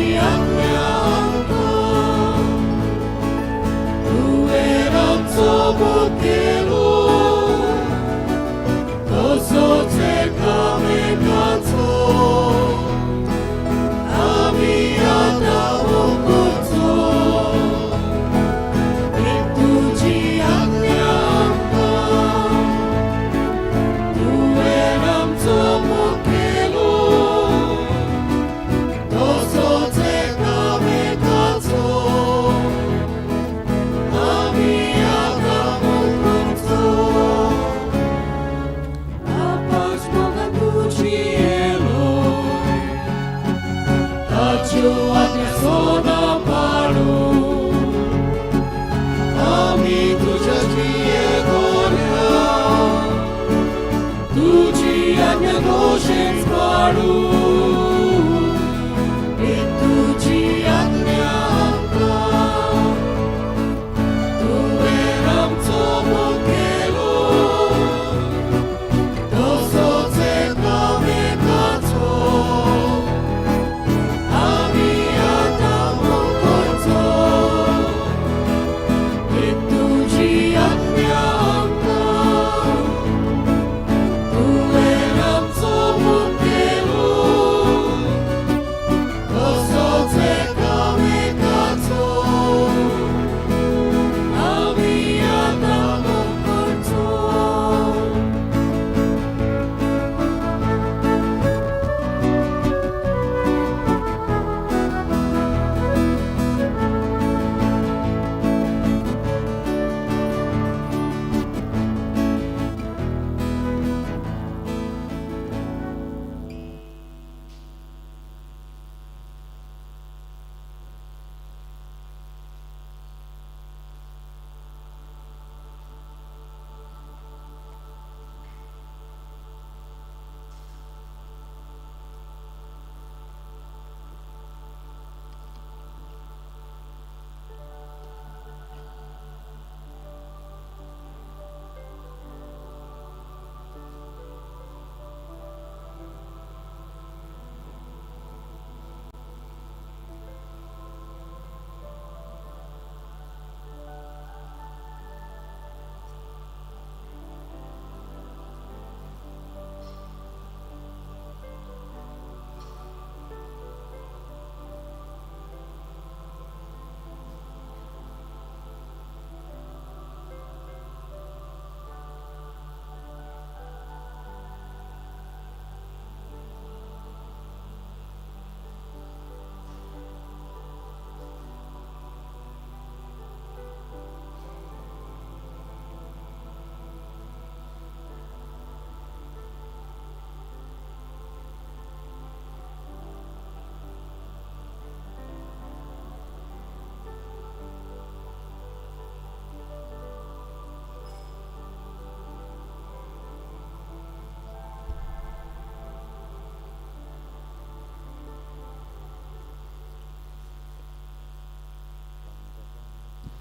सदां पाळू आमी तुझ्या जियेगोऱ्या तुझी आज्ञा दोषेच पाळू तुझी आज्ञा आमकां तुवें आमचो मोग केलो तसोच एकामेकाचो आमी आतां मोग करचो तुझी आज्ञा आमकां तुवें आमचो मोग केलो तसोच एकामेकाचो आमी आतां मोग करचो.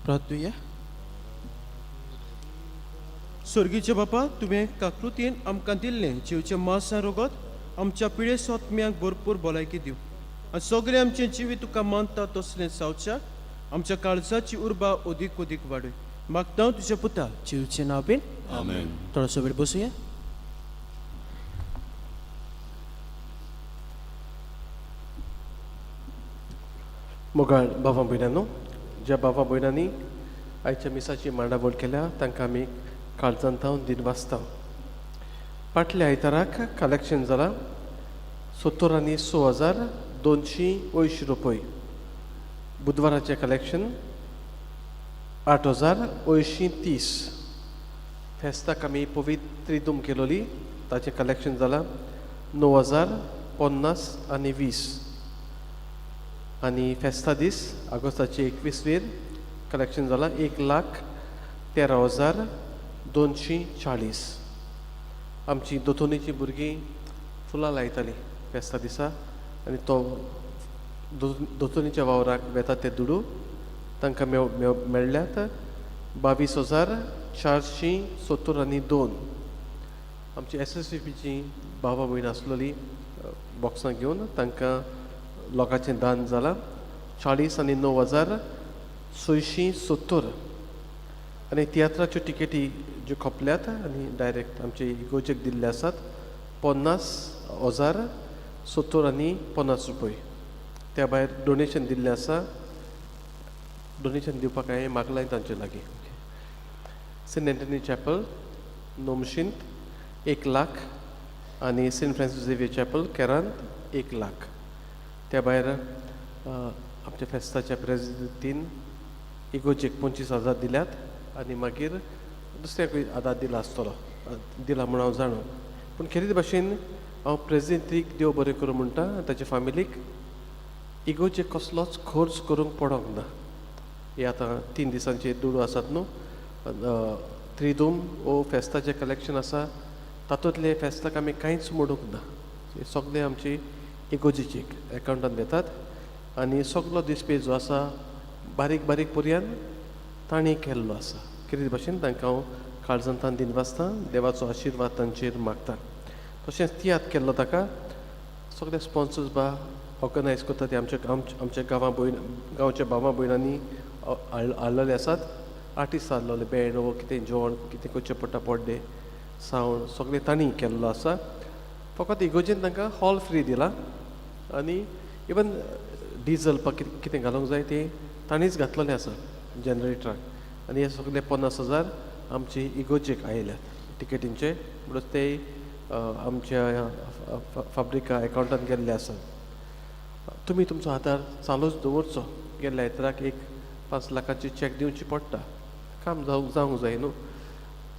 प्रार्थूया. स्वर्गीचे बापा, तुवें काकृतीन आमकां दिल्लें जीवचें मांसा रोगत आमच्या पिळे सोत्म्यांक भरपूर भलायकी दिव आनी सगळें आमचें जिवीत तुका मानता तसलें जावच्या आमच्या काळजाची उर्बा अदीक अदीक वाडय. मागता हांव तुज्या पुता जीवचें नांव बीन आमेन. थोडोसो वेळ बसुया. मोगाळ बाबा भयणांनो, ज्या बाबा भयणांनी आयच्या मिसाची मांडावळ केल्या तांकां आमी काळजांत दिन वाचता. फाटल्या आयताराक कलेक्शन जालां 70,06,280 रुपये. बुधवाराचें कलेक्शन 8,830. फेस्ताक आमी पवित्रिदूम केलोली ताचें कलेक्शन जालां 9,050,20. आनी फेस्ता दीस आगोस्ताचे 21 कलेक्शन जालां 1,13,240. आमची दोतोनीची भुरगीं फुलां लायतालीं फेस्ता दिसा आनी तो दोतोनीच्या वावराक वेता ते दुडू तांकां मेळ्ळ्यात 22,472. आमची SSVPची बाबा भयण आसलेली बॉक्सां घेवन तांकां लोकांचें दान जालां 40,09,670. आनी तियात्राच्यो टिकेटी ज्यो खोपल्यात आनी डायरेक्ट आमचे इगोजेक दिल्ले आसात 50,070 रुपये. त्या भायर डोनेशन दिल्लें आसा. डोनेशन दिवपाक हांवें मागलां तांचे लागीं. सेंट एंटनी चॅपल नोमशींत 1,00,000 आनी सेंट फ्रांसीस झेवियर चॅपल केरांत 1,00,000. त्या भायर आमच्या फेस्ताच्या प्रेजिडेंटीन इगोजेक 25,000 दिल्यात आनी मागीर दुसऱ्याकूय आदार दिला आसतलो दिला म्हूण हांव जाणो. पूण खेरीत भाशेन हांव प्रेजिडेंटीक देव बरें करूं म्हणटा ताचे फॅमिलीक इगोचे कसलोच खर्च करूंक पडोंक ना. हे आतां 3 दिसांचे दुडू आसात न्हू, त्रिदूम वो फेस्ताचें कलेक्शन आसा, तातूंतले फेस्ताक आमी कांयच मोडूंक ना. हे सगळे आमची इगोजीचे एकावंटान येतात आनी सगलो दिसपे जो आसा बारीक बारीक पर्यान तांणी केल्लो आसा. कितें भाशेन तांकां हांव काळजांतान दिन वाचतां, देवाचो आशिर्वाद तांचेर मागतां. तशेंच तियात्र केल्लो ताका सगळे स्पॉन्सर्स बा ऑर्गनायज करता ते आमच्या गांवच्या भावा भयणांनी हाडलेले आसात. आर्टिस्ट हाडलेले, बँड वो कितें जेवण कितें करचें पडटा, बर्थडे सावंड सगळें तांणी केल्लो आसा. फकत इगोजेन तांकां हॉल फ्री दिला आनी इवन डिजल कितें घालूंक जाय तें तांणीच घातलेलें आसा जनरेटराक. आनी हे सगळे 50,000 आमचे इगोजेक आयल्यात टिकेटींचे, म्हणून ते आमच्या फाब्रिका एकावंटान गेल्ले आसात. तुमी तुमचो आदार चालूच दवरचो. गेल्ल्या आयताराक एक 5 लाखाची चॅक दिवची पडटा. काम जावंक जाय न्हू.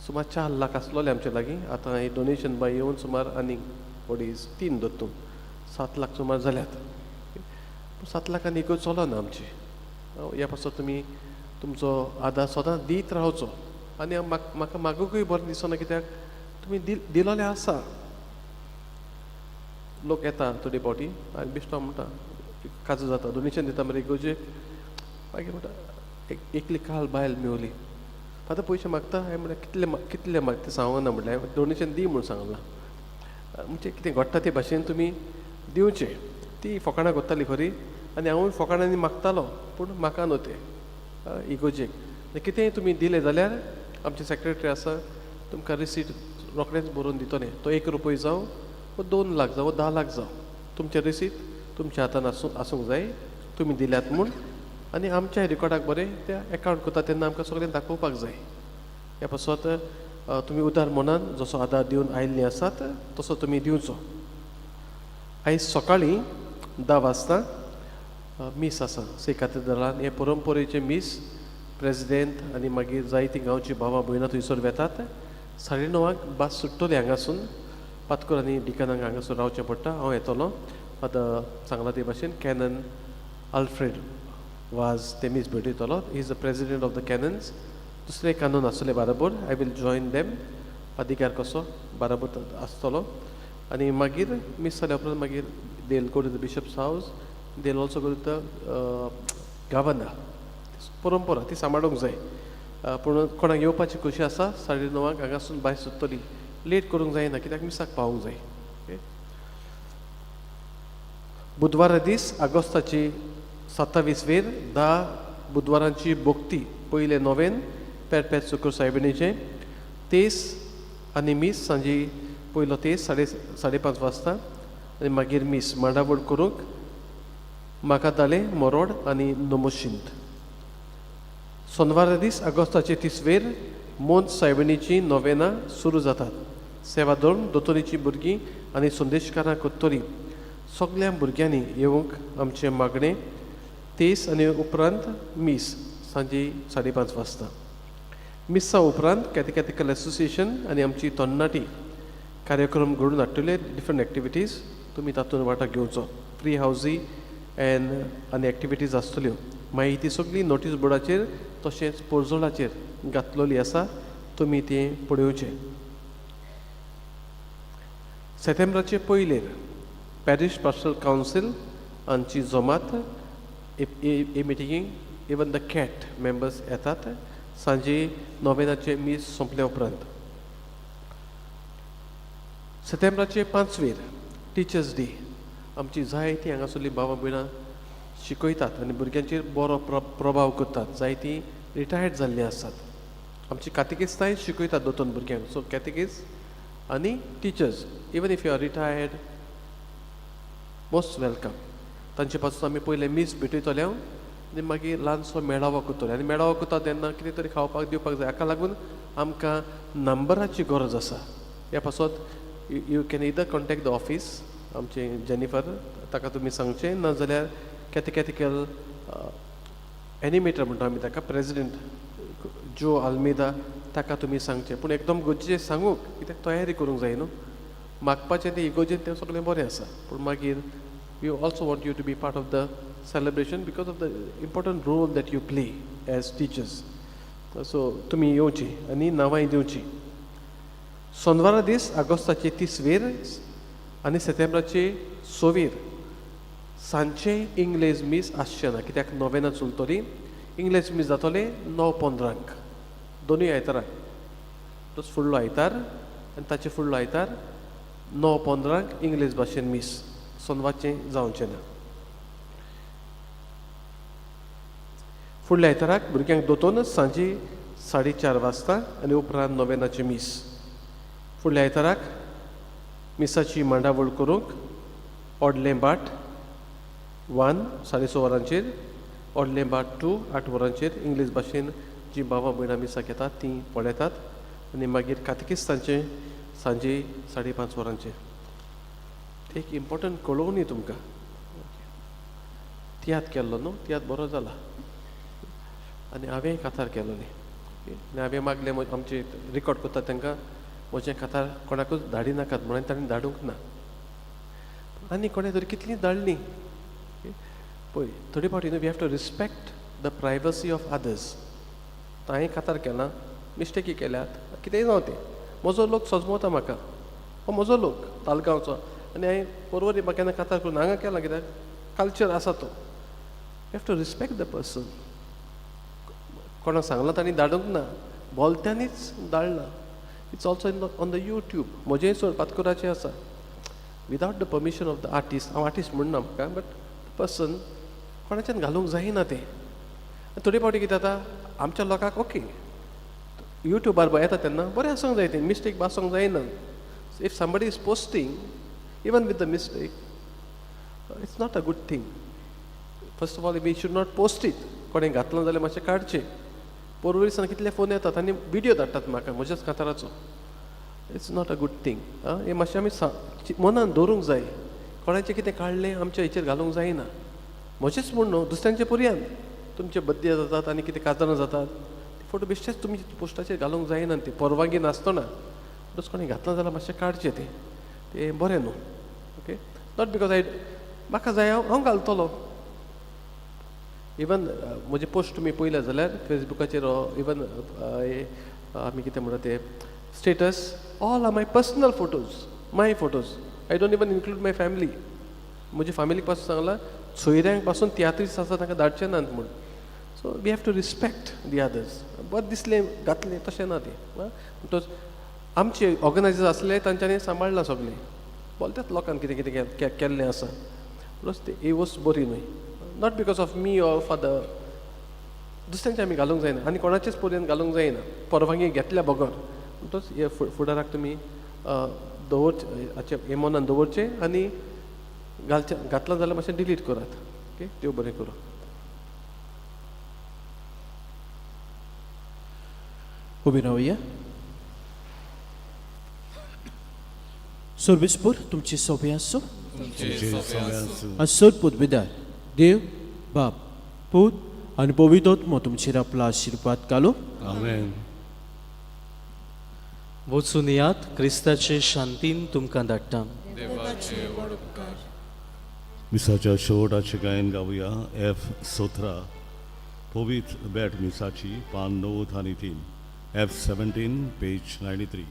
सुमार 4 लाख आसलोले आमचे लागीं. आतां हे डोनेशन बाय येवन सुमार आनीक बॉडीज 3 दोतून 7 लाख सुमार जाल्यात. 7 लाखांनी इगो चलना आमची. ह्या पासून तुमी तुमचो आदार सदां दीत रावचो. आनी म्हाका मागूंकूय बरें दिसना, कित्याक तुमी दिलोले आसा. लोक येता थोडी फावटी आनी बिश्टो म्हणटा काजू जाता, डोनेशन दिता मरे इगोजे. मागीर म्हणटा एकली काल बायल मेवली, आतां पयशे मागता. हांवें म्हणल्यार कितले मागता सांगना, म्हणल्यार डोनेशन दी म्हणून सांगलां. म्हणजे कितें घडटा ते भाशेन तुमी दिवचें. ती फकाणां करताली खरी आनी हांवूय फकाणांनी मागतालो, पूण म्हाका न्हू ते इगोजेक. कितेंय तुमी दिलें जाल्यार आमचे सेक्रेटरी आसा, तुमकां रिसीट रोखडेंच बरोवन दितले. तो 1 रुपया जावं वो 2 लाख जावं 10 लाख जावं, तुमचें रिसीट तुमच्या हातान आसूंक जाय, तुमी दिल्यात म्हूण. आनी आमच्या रिकॉर्डाक बरें ते एकावंट करता तेन्ना आमकां सगळें दाखोवपाक जाय. ह्या पासत तुमी उदार मनान जसो आदार दिवन आयिल्लीं आसात तसो तुमी दिवचो. आयज सकाळीं 10 वाजता मीस आसा से कॅथेड्रलान. हे परंपरेचे मीस प्रेजिडेंट आनी मागीर जायतीं गांवची भावां भयणां थंयसर वेतात. 9:30 बस सुट्टली हांगासून. पातकूर आनी डिकनांक हांगासर रावचें पडटा. हांव येतलों. आतां सांगला ते भाशेन कॅनन आल्फ्रेड वाज ते मीस भेटयतलो. He is the president of the canons. दुसरे कानून आसले बाराबर. I will join them. अधिकार कसो बाराबर आसतलो. आनी मागीर मीस जाल्या उपरांत मागीर they will go to the bishop's house. They will also go to the governor. परंपरा ती सांबाळूंक जाय. पूण कोणाक येवपाची खोशी आसा 9:30 हांगासून भायर सुट्टली. लेट करूंक जायना, कित्याक मिसाक पावूंक जाय. बुधवारा दीस आगोस्ताची 27 10 बुधवारांची भोगती पयले नोवेन पेरपेत सुकर सायबिणीचे तेस आनी मीस सांजी पयलो तेस 5:30 वाजता आनी मागीर मीस मांडावळ करूंक म्हाका जाले मोरोड आनी नमोशिंत. सोनवारा दीस आगोस्ताचे 30 मोंत सायबिणीची नोवेना सुरू जातात. सेवा दोतोरीची भुरगीं आनी संदेशकारां कोत्तोरी सगळ्या भुरग्यांनी येवंक आमचें मागणें. तेस आनी उपरांत मीस सांजे 5:30 वाजता. मिसा उपरांत कॅथेकॅथिकल एसोसिएशन आनी आमची तरणाटी कार्यक्रम घडून हाडटले. डिफरंट एक्टिविटीज तुमी तातूंत वांटो घेवचो. फ्री हावजी आनी एक्टिविटीज आसतल्यो. मागीर ती सगळी नोटीस बोर्डाचेर तशेंच पोर्जोलाचेर घातलेली आसा. तुमी तें पळोवचें. सेप्टेंबराचे पयलेर पॅरीश पास्टरल कावन्सील हांची जमात हे मिटिंगेक इवन द कॅट मेंबर्स येतात. सांजे 9 मीस सोंपल्या उपरांत. सेप्टेंबराचे 5 टिचर्स डे. आमची जायतीं हांगासरलीं भावां भयणां शिकयतात आनी भुरग्यांचेर बरो प्रभाव करतात. जायतीं रिटायर्ड जाल्लीं आसात. आमची कॅटेकिस्तांय शिकयतात दोतोन भुरग्यांक. सो कॅटेकिस्ट आनी teachers even if you are retired most welcome. तांचे पासून आमी पयले मीस भेटयतले आनी मागीर ल्हानसो मेळावो करतले. आनी मेळावो करता तेन्ना कितें तरी खावपाक दिवपाक जाय. हाका लागून आमकां नंबराची गरज आसा. ह्या पासत you can either contact the office आमचे जेनिफर, ताका तुमी सांगचें. नाजाल्यार कॅथेकॅथिकल एनिमेटर म्हणटा आमी ताका, प्रेजिडेंट जो आल्मेदा, ताका तुमी सांगचें. पूण एकदम गरजेचें सांगूंक, कित्याक तयारी करूंक जाय न्हू. मागपाचें तें इगोजेन तें सगळें बरें आसा. पूण मागीर we also want you to be part of the celebration because of the important role that you play as teachers. So तुमी येवची आनी नांवांय दिवची. सोनवारा दीस आगोस्ताचे 30 आनी सेप्टेंबराचे 6 सांचे इंग्लेज मीस आसचें ना कित्याक नोवेना चलतली. इंग्लेज मीस जातले 9:15 दोनूय आयताराक. तो फुडलो आयतार आनी ताचे फुडलो आयतार 9:15 इंग्लेज भाशेन मीस सोनवारचें जावचें ना. फुडल्या आयताराक भुरग्यांक दोतोन सांजे 4:30 वाजता आनी उपरांत नोवेनाचें मीस. फुडल्या आयताराक मिसाची मांडावळ करूंक ओडलें बाट 1 6:30 वरांचेर, ओडलें बाट 2 8 वरांचेर इंग्लीश भाशेन जी भावां भयणां मिसाक येतात तीं पळयतात आनी मागीर कातकिस्तांचें सांजे 5:30 वरांचेर. एक इम्पॉर्टंट कळोवं न्ही तुमकां. तियात्र केल्लो न्हू, तियात्र बरो जाला आनी हांवें कातार केलो न्ही. आनी हांवें मागलें आमचे रिकॉर्ड करतात तांकां म्हजें कातार कोणाकूच धाडी नाकात म्हणून ताणें धाडूंक ना. आनी कोणें तरी कितलीं धाडलीं पळय. थोडी फावटी we have to respect the privacy of others. हांवें कातार केलां, मिस्टेकी केल्यात, कितेंय जावं तें. म्हजो लोक सजमवता म्हाका, हो म्हजो लोक तालगांवचो आनी हांवें परवरी म्हाका केन्ना कातार करून हांगा केलां कित्याक कल्चर आसा तो. You have to respect the person. कोणाक सांगलां तांणी धाडूंक ना, भोलत्यांनीच धाडलां. It's also on the YouTube. म्हजेंय चड पातकुराचें आसा without the permission of the artist. हांव आर्टिस्ट म्हणना म्हाका, बट पर्सन कोणाच्यान घालूंक जायना तें. थोडी फावटी कितें जाता आमच्या लोकांक ओके यूट्यूबार येता तेन्ना बरें आसूंक जाय तें, मिस्टेक आसूंक जायना. If somebody is posting even with the mistake it's not a good thing. First of all we should not post it. कोणें घातलं जाल्यार मातशें काडचें. परवरी दिसांनी कितले फोन येतात आनी विडियो धाडटात म्हाका म्हज्याच काताराचो. It's not a good thing. हें मातशें आमी मनान दवरूंक जाय. कोणाचें कितें काडलें आमच्या हेचेर घालूंक जायना. म्हजेंच म्हूण न्हू, दुसऱ्यांचे पर्यान तुमचे बड्डे जातात आनी कितें काजारां जातात फोटो बेश्टेच तुमी पोस्टाचेर घालूंक जायना. ती परवानगी नासतना दुसरें कोणें घातलां जाल्यार मातशें काडचें तें बरें न्हू. ओके, नॉट बिकॉज म्हाका जाय हांव घालतलो. इवन म्हजे पोस्ट तुमी पळयल्या जाल्यार फेसबुकाचेर इवन आमी कितें म्हणटा ते status all are my personal photos, my photos. I don't even include my family. म्हजे फॅमिलीक पासून सांगलां सोयऱ्यांक पासून तियात्रीस आसा तांकां धाडचें नात म्हूण. So we have to respect the others. बरें दिसलें घातलें तशें ना तें. आमचे ऑर्गनायजर्स आसले तांच्यांनी सांबाळलां सगळें. बोलतात लोकांक कितें कितें केल्लें आसा. प्लस ती ही वस्त बरी न्हय. Not because of me or father. दुसऱ्यांचे आमी घालूंक जायना आनी कोणाचेच पर्यंत घालूंक जायना परवानगी घेतल्या बगर. म्हणटच हे फुडाराक तुमी दवरचें, हें मनान दवरचें आनी घातलां जाल्यार मातशें डिलीट करात. ओके, देव बरें करूं. उबी रावया. सोर्बिस्पूर तुमची सोबे आसो. आनी सोदपूत विदार देव बाप पूत आनी पवित्रोत्म तुमचेर आपलो आशिर्वाद घालो. आमेन. वचून यात, क्रिस्ताचे शांतीन तुमकां धाडटा. मिसाच्या शेवटाचें गायन गावया. एफ 17 पवित्र बेट मिसाची पान 9 आनी 3, F 17 पेज 93.